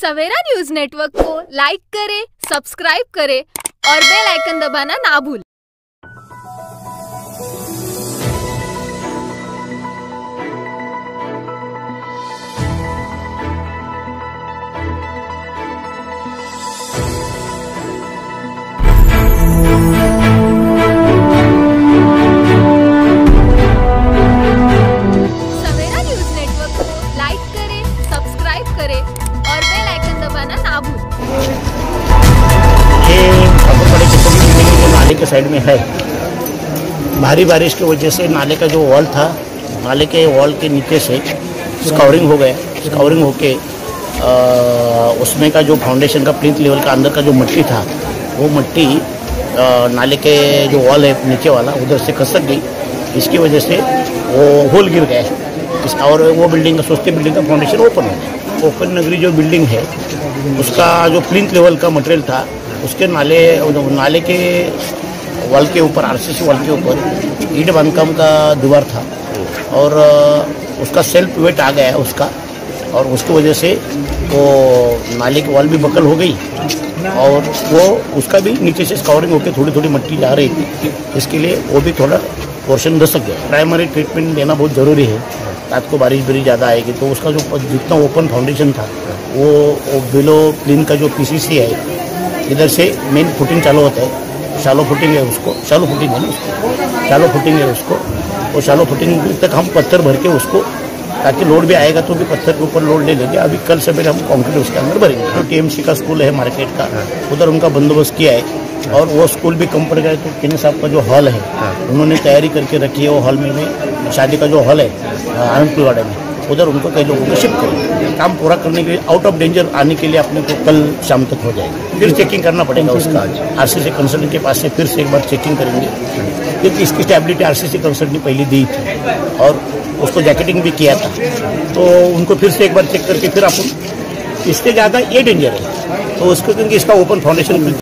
सवेरा news network को like करें, subscribe करें और बेल आइकन दबाना ना भूलें। सवेरा न्यूज नेटवर्क को लाइक करें, सब्सक्राइब करें और बेल आइकन दबाना ना भूलें। ये बड़े जो नाले के साइड में है, भारी बारिश की वजह से नाले का जो वॉल था, नाले के वॉल के नीचे से स्काउरिंग हो गया। स्काउरिंग होके उसमें का जो फाउंडेशन का प्लिंथ लेवल का अंदर का जो मट्टी था, वो मट्टी नाले के जो वॉल है नीचे वाला, उधर से खसक गई। इसकी वजह से वो होल गिर गया और वो बिल्डिंग का सोचते बिल्डिंग का फाउंडेशन ओपन हो गया। ओपन नगरी जो बिल्डिंग है, उसका जो प्लिंथ लेवल का मटेरियल था, उसके नाले के वॉल के ऊपर, आरसीसी वॉल के ऊपर ईंट बांधकाम का दीवार था और उसका सेल्फ वेट आ गया है उसका, और उसकी वजह से वो नाले की वॉल भी बकल हो गई और वो उसका भी नीचे से स्काउरिंग होकर थोड़ी थोड़ी मिट्टी जा रही थी। इसके लिए वो भी थोड़ा पोर्शन धसक गया। प्राइमरी ट्रीटमेंट देना बहुत ज़रूरी है। रात को बारिश बड़ी ज़्यादा आएगी तो उसका जो जितना ओपन फाउंडेशन था, वो बिलो प्लिन का जो पीसीसी है, इधर से मेन फुटिंग चालू होता है, शालो फुटिंग है उसको, शालो फुटिंग है ना उसको, शालो फुटिंग है उसको, वो शालो फुटिंग तक हम पत्थर भर के उसको, ताकि लोड भी आएगा तो भी पत्थर के ऊपर लोड ले लेंगे। अभी कल सवेरे हम कंक्रीट उसके अंदर भरेंगे। तो टीएमसी का स्कूल है मार्केट का, उधर उनका बंदोबस्त किया है और वो स्कूल भी कम पड़ गए। तो किन्नी साहब का जो हॉल है, उन्होंने तैयारी करके रखी है। वो हॉल में शादी का जो हॉल है आनंदपुरवाड़े में, उधर उनको कई लोगों को शिफ्ट करेंगे। काम पूरा करने के लिए, आउट ऑफ डेंजर आने के लिए अपने को कल शाम तक हो जाएगा। फिर चेकिंग करना पड़ेगा उसका। आरसीसी कंसल्टेंट के पास से फिर से एक बार चेकिंग करेंगे, क्योंकि इसकी स्टेबिलिटी आरसीसी कंसल्टेंट ने पहले दी थी और उसको जैकेटिंग भी किया था। तो उनको फिर से एक बार चेक करके फिर अपन, इससे ज़्यादा ये डेंजर है तो उसको, क्योंकि इसका ओपन फाउंडेशन।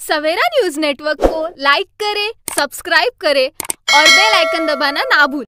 सवेरा न्यूज नेटवर्क को लाइक करें, सब्सक्राइब करें और बेल आइकन दबाना ना भूलें।